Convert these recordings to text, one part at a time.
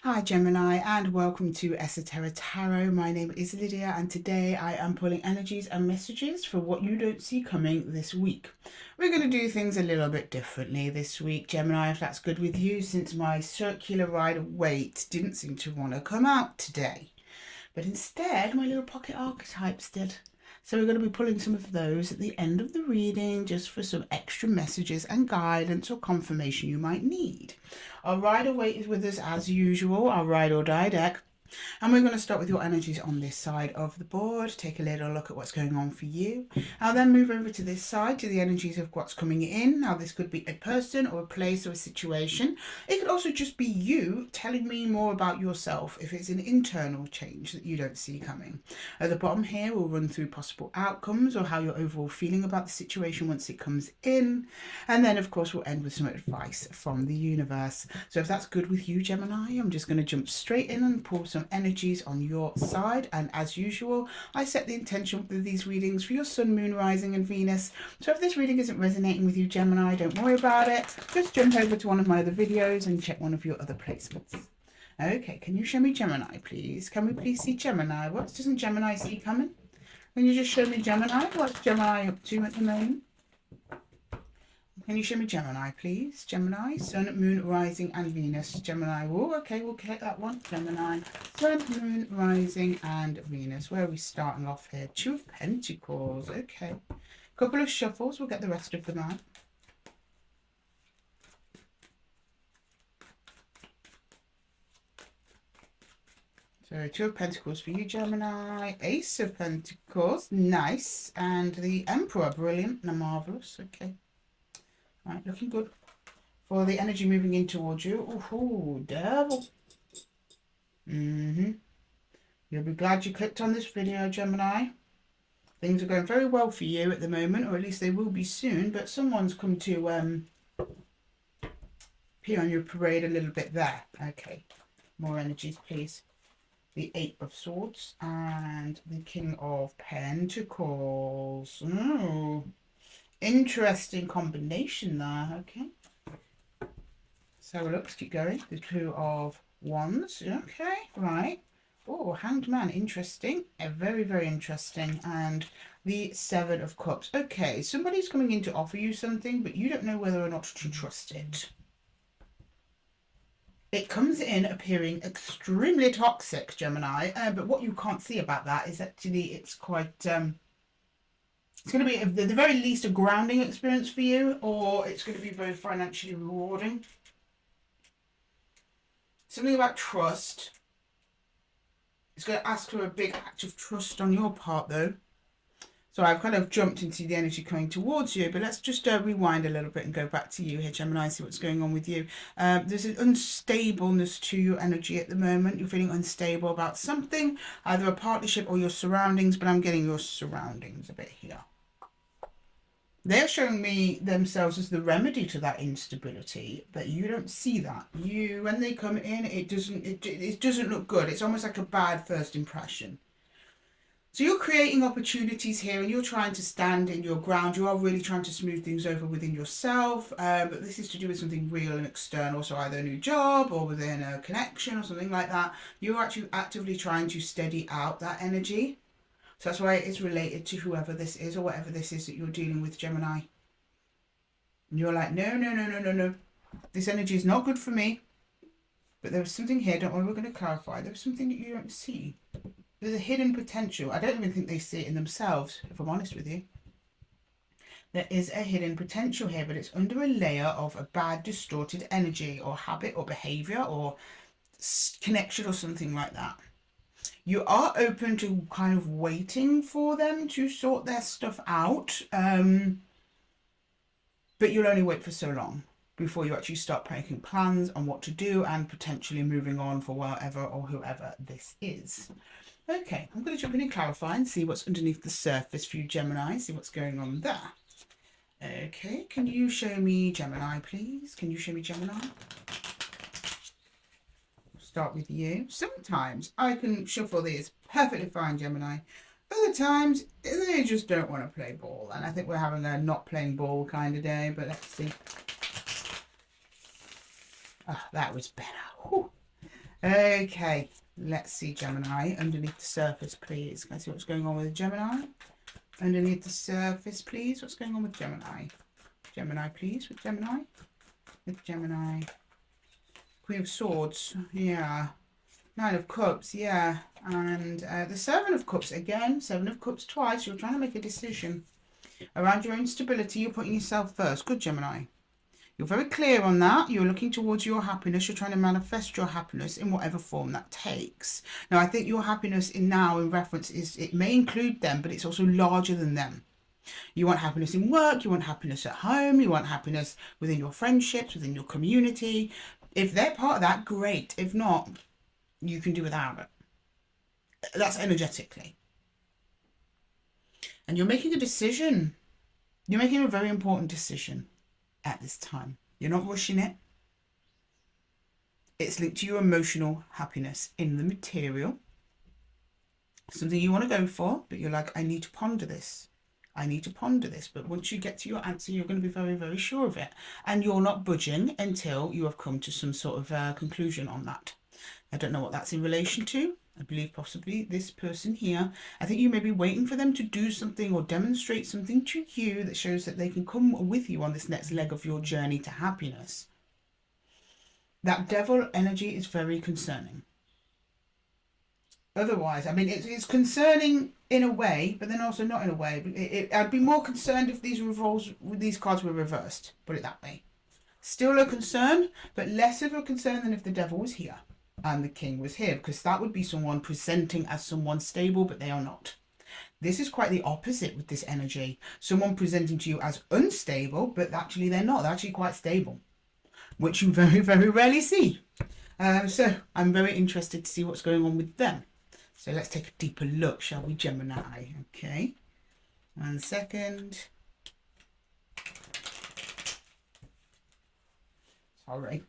Hi Gemini, and welcome to Esotera Tarot. My name is Lydia, and today I am pulling energies and messages for what you don't see coming this week. We're going to do things a little bit differently this week, Gemini, if that's good with you, since my circular Rider-Waite didn't seem to want to come out today. But instead, my little pocket archetypes did. So we're going to be pulling some of those at the end of the reading, just for some extra messages and guidance or confirmation you might need. Our Rider-Waite is with us as usual, our Ride or Die deck. And we're going to start with your energies on this side of the board, take a little look at what's going on for you. I'll then move over to this side, to the energies of what's coming in. Now, this could be a person or a place or a situation. It could also just be you telling me more about yourself if it's an internal change that you don't see coming. At the bottom here, we'll run through possible outcomes or how you're overall feeling about the situation once it comes in. And then, of course, we'll end with some advice from the universe. So if that's good with you, Gemini, I'm just going to jump straight in and pull some energies on your side. And as usual, I set the intention for these readings for your sun, moon, rising and Venus. So if this reading isn't resonating with you, Gemini, don't worry about it. Just jump over to one of my other videos and check one of your other placements. Okay, can you show me Gemini, please? Can we please see Gemini? What doesn't Gemini see coming? Can you just show me Gemini? What's Gemini up to at the moment? Can you show me Gemini, please? Gemini, Sun, Moon, Rising, and Venus. Gemini. Oh, okay, we'll get that one. Gemini, Sun, Moon, Rising, and Venus. Where are we starting off here? Two of Pentacles. Okay. Couple of shuffles. We'll get the rest of them out. So, Two of Pentacles for you, Gemini. Ace of Pentacles. Nice. And the Emperor. Brilliant and marvellous. Okay. Right, looking good. For the energy moving in towards you. Ooh, Devil. You'll be glad you clicked on this video, Gemini. Things are going very well for you at the moment, or at least they will be soon, but someone's come to pee on your parade a little bit there. Okay, more energies, please. The Eight of Swords and the King of Pentacles. Oh, interesting combination there. Okay. So let's keep going. The Two of Wands. Okay, right. Oh, Hanged Man. Interesting. Very, very interesting. And the Seven of Cups. Okay, somebody's coming in to offer you something, but you don't know whether or not to trust it. It comes in appearing extremely toxic, Gemini, but what you can't see about that is actually it's quite... it's going to be, at the very least, a grounding experience for you, or it's going to be very financially rewarding. Something about trust. It's going to ask for a big act of trust on your part, though. So I've kind of jumped into the energy coming towards you, but let's just rewind a little bit and go back to you here, Gemini, see what's going on with you. There's an unstableness to your energy at the moment. You're feeling unstable about something, either a partnership or your surroundings, but I'm getting your surroundings a bit here. They're showing me themselves as the remedy to that instability, but you don't see that. When they come in, it doesn't look good. It's almost like a bad first impression. So you're creating opportunities here and you're trying to stand in your ground. You are really trying to smooth things over within yourself. But this is to do with something real and external. So either a new job or within a connection or something like that. You're actually actively trying to steady out that energy. So that's why it is related to whoever this is or whatever this is that you're dealing with, Gemini. And you're like, no. This energy is not good for me. But there was something here. Don't worry, we're going to clarify. There was something that you don't see. There's a hidden potential. I don't even think they see it in themselves, if I'm honest with you. There is a hidden potential here, but it's under a layer of a bad, distorted energy or habit or behavior or connection or something like that. You are open to kind of waiting for them to sort their stuff out, but you'll only wait for so long before you actually start making plans on what to do and potentially moving on for whatever or whoever this is. Okay, I'm going to jump in and clarify and see what's underneath the surface for you, Gemini, see what's going on there. Okay, can you show me Gemini, please? Can you show me Gemini? Start with you. Sometimes I can shuffle these perfectly fine, Gemini. Other times, they just don't want to play ball. And I think we're having a not playing ball kind of day, but let's see. Oh, that was better. Whew. Okay, let's see Gemini underneath the surface, please. Can I see what's going on with Gemini? Underneath the surface, please. What's going on with Gemini? Gemini, please, with Gemini. With Gemini. Queen of Swords, yeah. Nine of Cups, yeah. And the Seven of Cups, again. Seven of Cups twice. You're trying to make a decision. Around your own stability, you're putting yourself first. Good, Gemini. You're very clear on that. You're looking towards your happiness. You're trying to manifest your happiness in whatever form that takes. Now, I think your happiness in reference is, it may include them, but it's also larger than them. You want happiness in work. You want happiness at home. You want happiness within your friendships, within your community. If they're part of that, great. If not, you can do without it. That's energetically. And you're making a decision. You're making a very important decision at this time. You're not rushing it. It's linked to your emotional happiness in the material. Something you want to go for, but you're like, I need to ponder this. I need to ponder this. But once you get to your answer, you're going to be very, very sure of it. And you're not budging until you have come to some sort of conclusion on that. I don't know what that's in relation to. I believe possibly this person here. I think you may be waiting for them to do something or demonstrate something to you that shows that they can come with you on this next leg of your journey to happiness. That devil energy is very concerning. Otherwise, I mean, it's concerning in a way, but then also not in a way. I'd be more concerned if these cards were reversed, put it that way. Still a concern, but less of a concern than if the devil was here and the king was here, because that would be someone presenting as someone stable, but they are not. This is quite the opposite with this energy. Someone presenting to you as unstable, but actually they're not. They're actually quite stable, which you very, very rarely see. So I'm very interested to see what's going on with them. So let's take a deeper look, shall we, Gemini? Okay. 1 second. Sorry.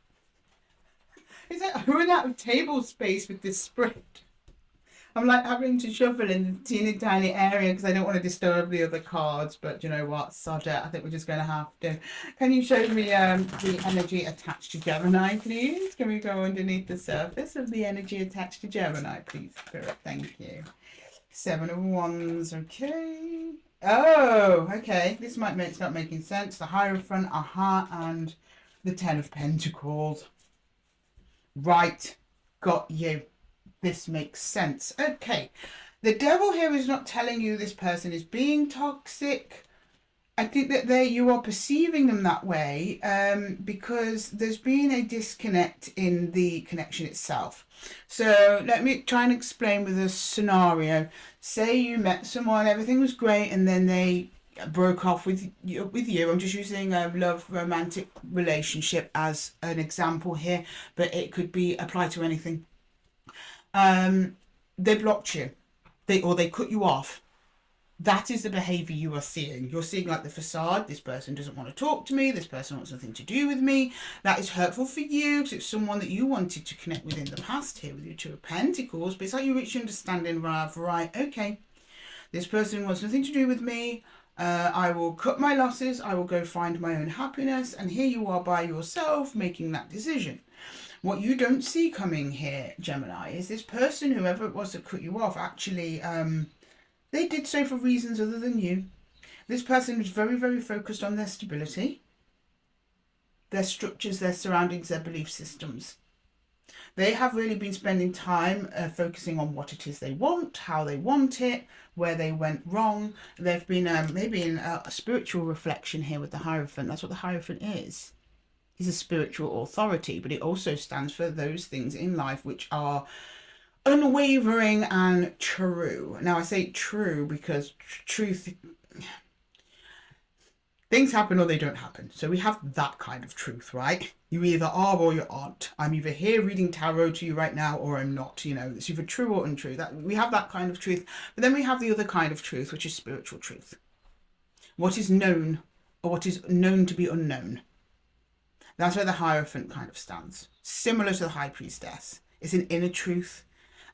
Is that I run out of table space with this spread? I'm like having to shuffle in a teeny tiny area because I don't want to disturb the other cards. But you know what? Sod it. I think we're just going to have to. Can you show me the energy attached to Gemini, please? Can we go underneath the surface of the energy attached to Gemini, please, Spirit? Thank you. 7 of Wands. Okay. Oh, okay. This might start making sense. The Hierophant, and the 10 of Pentacles. Right. Got you. This makes sense. Okay. The devil here is not telling you this person is being toxic. I think that you are perceiving them that way because there's been a disconnect in the connection itself. So let me try and explain with a scenario. Say you met someone, everything was great, and then they broke off with you. I'm just using a love romantic relationship as an example here, but it could be applied to anything. They blocked you, or they cut you off. That is the behavior you are seeing. You're seeing like the facade. This person doesn't want to talk to me. This person wants nothing to do with me. That is hurtful for you because it's someone that you wanted to connect with in the past here with your 2 of Pentacles. But it's like you reach understanding of, right, okay, this person wants nothing to do with me. I will cut my losses. I will go find my own happiness. And here you are by yourself making that decision. What you don't see coming here, Gemini, is this person, whoever it was that cut you off, actually... they did so for reasons other than you. This person is very, very focused on their stability, their structures, their surroundings, their belief systems. They have really been spending time focusing on what it is they want, how they want it, where they went wrong. They've been maybe in a spiritual reflection here with the Hierophant. That's what the Hierophant is. He's a spiritual authority, but it also stands for those things in life which are unwavering and true. Now I say true because truth, things happen or they don't happen. So we have that kind of truth, right? You either are or you aren't. I'm either here reading tarot to you right now or I'm not. You know, it's either true or untrue. That we have that kind of truth. But then we have the other kind of truth, which is spiritual truth. What is known, or what is known to be unknown. That's where the Hierophant kind of stands. Similar to the High Priestess. It's an inner truth.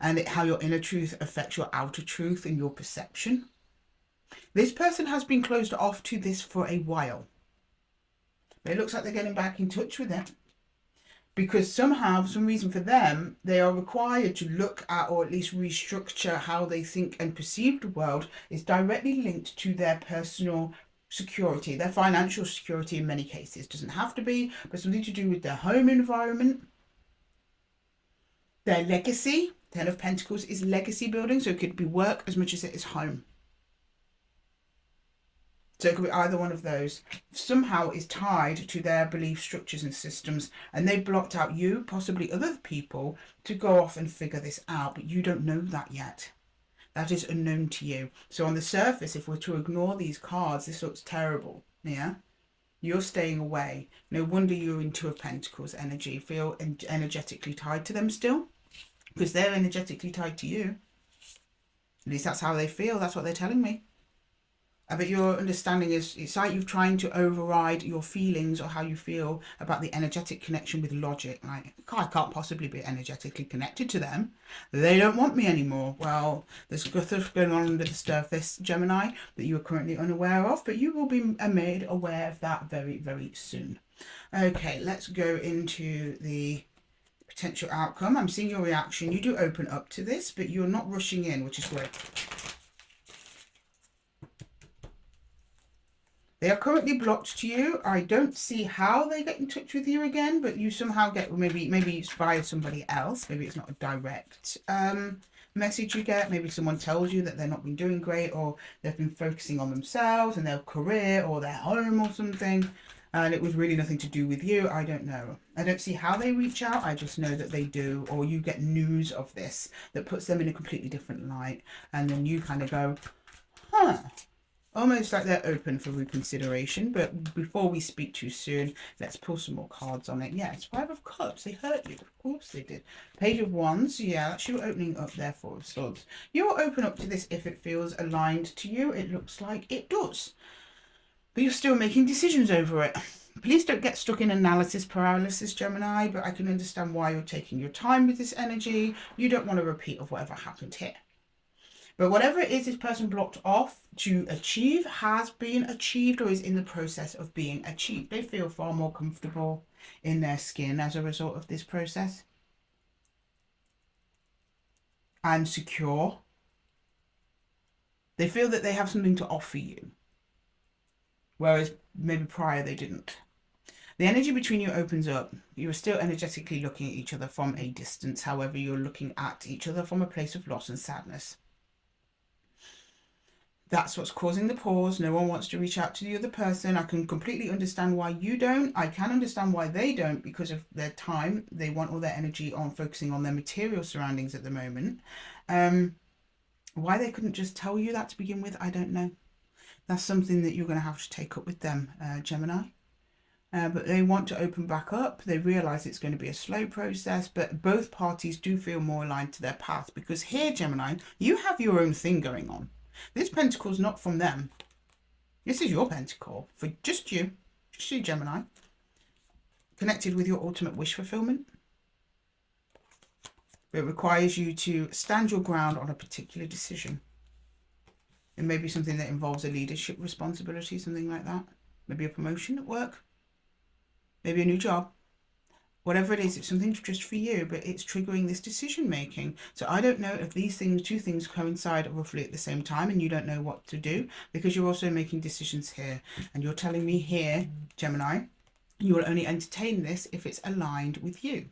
And how your inner truth affects your outer truth and your perception. This person has been closed off to this for a while. But it looks like they're getting back in touch with it. because somehow, for some reason for them, they are required to look at or at least restructure how they think and perceive the world is directly linked to their personal security, their financial security in many cases. Doesn't have to be, but something to do with their home environment, their legacy. Ten of Pentacles is legacy building, so it could be work as much as it is home. So it could be either one of those. Somehow is tied to their belief structures and systems, and they blocked out you, possibly other people, to go off and figure this out, but you don't know that yet. That is unknown to you. So on the surface, if we're to ignore these cards, this looks terrible, yeah? You're staying away. No wonder you're in Two of Pentacles energy. Feel energetically tied to them still, because they're energetically tied to you. At least that's how they feel. That's what they're telling me. But your understanding is, it's like you're trying to override your feelings or how you feel about the energetic connection with logic. Like, I can't possibly be energetically connected to them. They don't want me anymore. Well, there's stuff going on under the surface, Gemini, that you are currently unaware of, but you will be made aware of that very, very soon. Okay, let's go into the potential outcome. I'm seeing your reaction. You do open up to this, but you're not rushing in, which is great. They are currently blocked to you. I don't see how they get in touch with you again, but you somehow get, maybe it's via somebody else. Maybe it's not a direct message you get. Maybe someone tells you that they're not been doing great, or they've been focusing on themselves and their career or their home or something, and it was really nothing to do with you. I don't know. I don't see how they reach out. I just know that they do, or you get news of this that puts them in a completely different light, and then you kind of go, huh. Almost like they're open for reconsideration, but before we speak too soon, let's pull some more cards on it. Yeah, it's Five of Cups. They hurt you. Of course they did. Page of Wands. Yeah, that's you opening up there. Four of Swords. You'll open up to this if it feels aligned to you. It looks like it does. But you're still making decisions over it. Please don't get stuck in analysis paralysis, Gemini, but I can understand why you're taking your time with this energy. You don't want a repeat of whatever happened here. But whatever it is this person blocked off to achieve has been achieved or is in the process of being achieved. They feel far more comfortable in their skin as a result of this process. And secure. They feel that they have something to offer you. Whereas maybe prior they didn't. The energy between you opens up. You are still energetically looking at each other from a distance. However, you're looking at each other from a place of loss and sadness. That's what's causing the pause. No one wants to reach out to the other person. I can completely understand why you don't. I can understand why they don't, because of their time. They want all their energy on focusing on their material surroundings at the moment. Why they couldn't just tell you that to begin with, I don't know. That's something that you're going to have to take up with them, Gemini. But they want to open back up. They realise it's going to be a slow process, but both parties do feel more aligned to their path, because here, Gemini, you have your own thing going on. This pentacle's not from them. This is your pentacle for just you, Gemini. Connected with your ultimate wish fulfillment. It requires you to stand your ground on a particular decision. It may be something that involves a leadership responsibility, something like that. Maybe a promotion at work. Maybe a new job. Whatever it is, it's something just for you, but it's triggering this decision making. So I don't know if these things, two things coincide roughly at the same time and you don't know what to do, because you're also making decisions here. And you're telling me here, Gemini, you will only entertain this if it's aligned with you.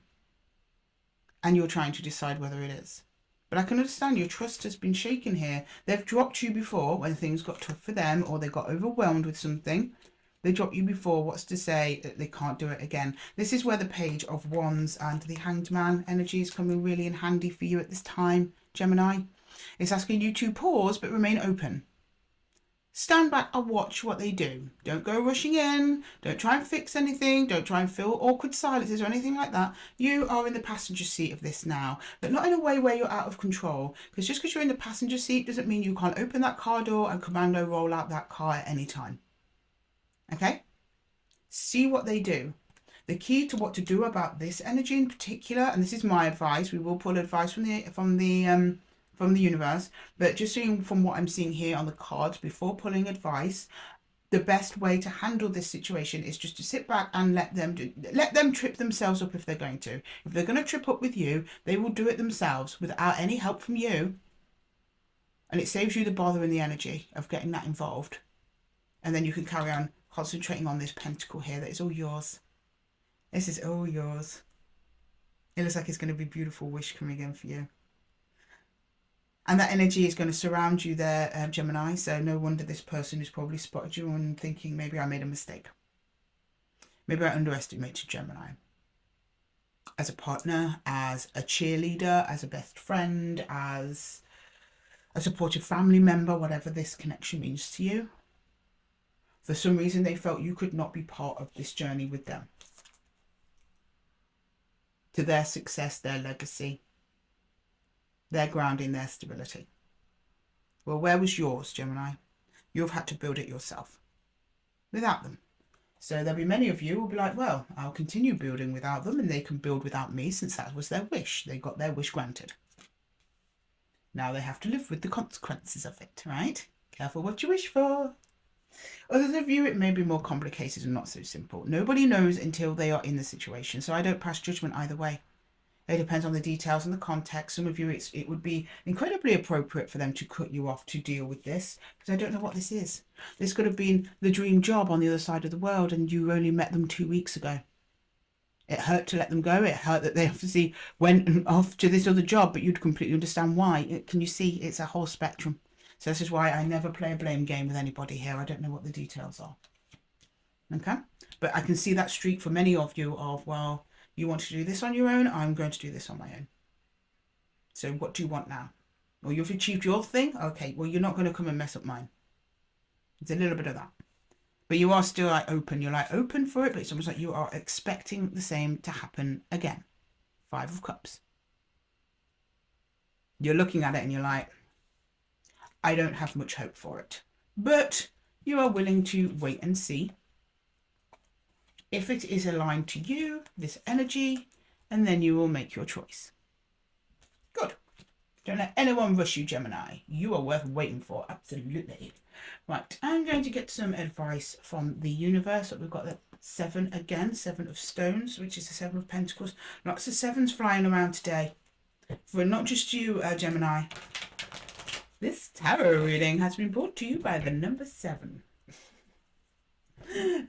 And you're trying to decide whether it is. But I can understand your trust has been shaken here. They've dropped you before when things got tough for them, or they got overwhelmed with something. They dropped you before. What's to say that they can't do it again? This is where the Page of Wands and the Hanged Man energy is coming really in handy for you at this time, Gemini. It's asking you to pause but remain open. Stand back and watch what they do. Don't go rushing in. Don't try and fix anything. Don't try and fill awkward silences or anything like that. You are in the passenger seat of this now, but not in a way where you're out of control. Because just because you're in the passenger seat doesn't mean you can't open that car door and commando roll out that car at any time. Okay, see what they do. The key to what to do about this energy in particular, and this is my advice. We will pull advice from the universe, but just seeing from what I'm seeing here on the cards before pulling advice, the best way to handle this situation is just to sit back and let them trip themselves up if they're going to. If they're going to trip up with you, they will do it themselves without any help from you. And it saves you the bother and the energy of getting that involved. And then you can carry on concentrating on this pentacle here that is all yours. This is all yours. It looks like it's going to be a beautiful wish coming in for you. And that energy is going to surround you there, Gemini. So no wonder this person who's probably spotted you and thinking, maybe I made a mistake. Maybe I underestimated Gemini. As a partner, as a cheerleader, as a best friend, as a supportive family member, whatever this connection means to you. For some reason, they felt you could not be part of this journey with them. To their success, their legacy, their grounding, their stability. Well, where was yours, Gemini? You've had to build it yourself, without them. So there'll be many of you who will be like, well, I'll continue building without them and they can build without me since that was their wish. They got their wish granted. Now they have to live with the consequences of it, right? Careful what you wish for. Others of you, it may be more complicated and not so simple. Nobody knows until they are in the situation. So I don't pass judgment either way. It depends on the details and the context. Some of you, it would be incredibly appropriate for them to cut you off to deal with this, because I don't know what this is. This could have been the dream job on the other side of the world and you only met them 2 weeks ago. It hurt to let them go. It hurt that they obviously went off to this other job, but you'd completely understand why. Can you see? It's a whole spectrum. So this is why I never play a blame game with anybody here. I don't know what the details are. Okay? But I can see that streak for many of you of, well, you want to do this on your own, I'm going to do this on my own. So what do you want now? Well, you've achieved your thing? Okay, well, you're not going to come and mess up mine. It's a little bit of that. But you are still like open. You're like open for it, but it's almost like you are expecting the same to happen again. 5 of Cups. You're looking at it and you're like, I don't have much hope for it. But you are willing to wait and see if it is aligned to you, this energy, and then you will make your choice. Good. Don't let anyone rush you, Gemini. You are worth waiting for, absolutely. Right, I'm going to get some advice from the universe. We've got the 7 again, 7 of Stones, which is the 7 of Pentacles. Lots of 7s flying around today. For not just you, Gemini. This tarot reading has been brought to you by the number 7.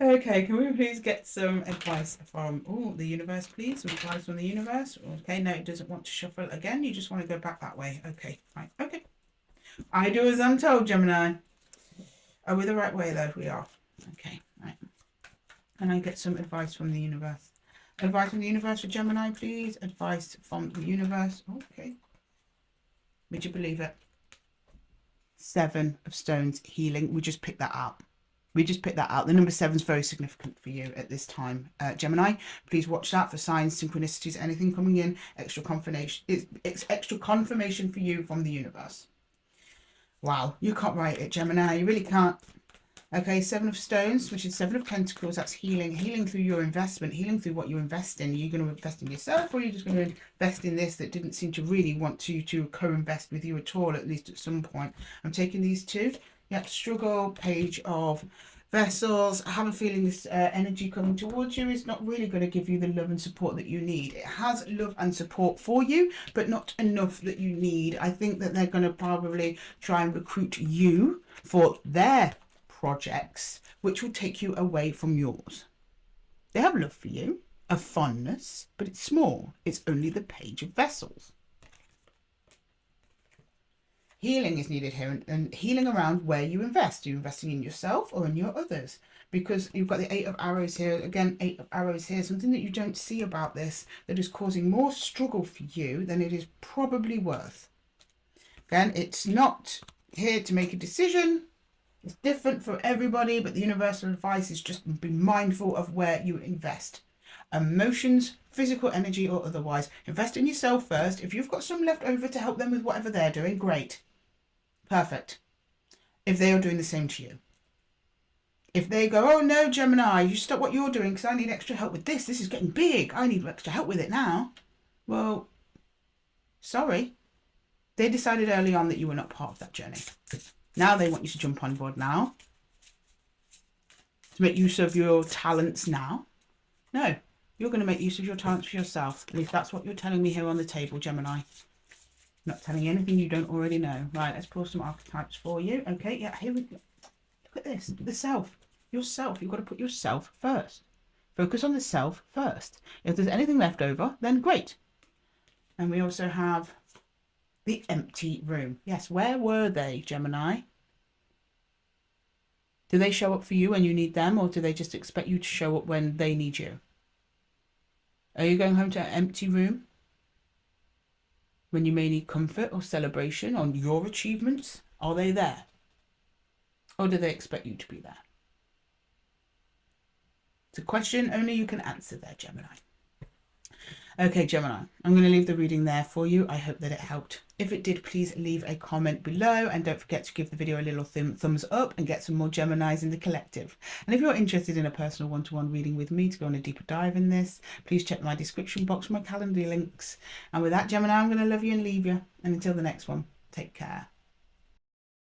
Okay, can we please get some advice from the universe, please? Some advice from the universe. Okay, no, it doesn't want to shuffle again. You just want to go back that way. Okay, right, okay. I do as I'm told, Gemini. Are we the right way, though? We are. Okay, right. Can I get some advice from the universe? Advice from the universe for Gemini, please. Advice from the universe. Okay. Would you believe it? 7 of Stones, healing. We just picked that out. We just picked that out. The number 7 is very significant for you at this time, Gemini. Please watch that for signs, synchronicities, anything coming in. Extra confirmation. It's extra confirmation for you from the universe. Wow, you can't write it, Gemini. You really can't. Okay, 7 of Stones, which is 7 of Pentacles. That's healing. Healing through your investment. Healing through what you invest in. Are you going to invest in yourself, or are you just going to invest in this that didn't seem to really want to co-invest with you at all, at least at some point? I'm taking these 2. Yep, struggle, Page of Vessels. I have a feeling this energy coming towards you is not really going to give you the love and support that you need. It has love and support for you, but not enough that you need. I think that they're going to probably try and recruit you for their projects, which will take you away from yours. They have love for you, a fondness, but it's small. It's only the Page of Vessels. Healing is needed here, and healing around where you invest. Are you investing in yourself or in your others? Because you've got the 8 of Arrows here. Again, 8 of Arrows here. Something that you don't see about this that is causing more struggle for you than it is probably worth. Again, it's not here to make a decision. It's different for everybody, but the universal advice is just be mindful of where you invest. Emotions, physical energy or otherwise. Invest in yourself first. If you've got some left over to help them with whatever they're doing, great. Perfect. If they are doing the same to you. If they go, oh no, Gemini, you stop what you're doing because I need extra help with this. This is getting big. I need extra help with it now. Well, sorry. They decided early on that you were not part of that journey. Now they want you to jump on board now. to make use of your talents now. No, you're going to make use of your talents for yourself. At least that's what you're telling me here on the table, Gemini. Not telling you anything you don't already know. Right, let's pull some archetypes for you. Okay, yeah, here we go. Look at this. The self. Yourself. You've got to put yourself first. Focus on the self first. If there's anything left over, then great. And we also have the empty room. Yes, where were they, Gemini? Do they show up for you when you need them, or do they just expect you to show up when they need you? Are you going home to an empty room when you may need comfort or celebration on your achievements? Are they there? Or do they expect you to be there? It's a question only you can answer there, Gemini. Okay, Gemini, I'm going to leave the reading there for you. I hope that it helped. If it did, please leave a comment below and don't forget to give the video a little thumbs up and get some more Geminis in the collective. And if you're interested in a personal one-to-one reading with me to go on a deeper dive in this, please check my description box for my calendar links. And with that, Gemini, I'm going to love you and leave you. And until the next one, take care.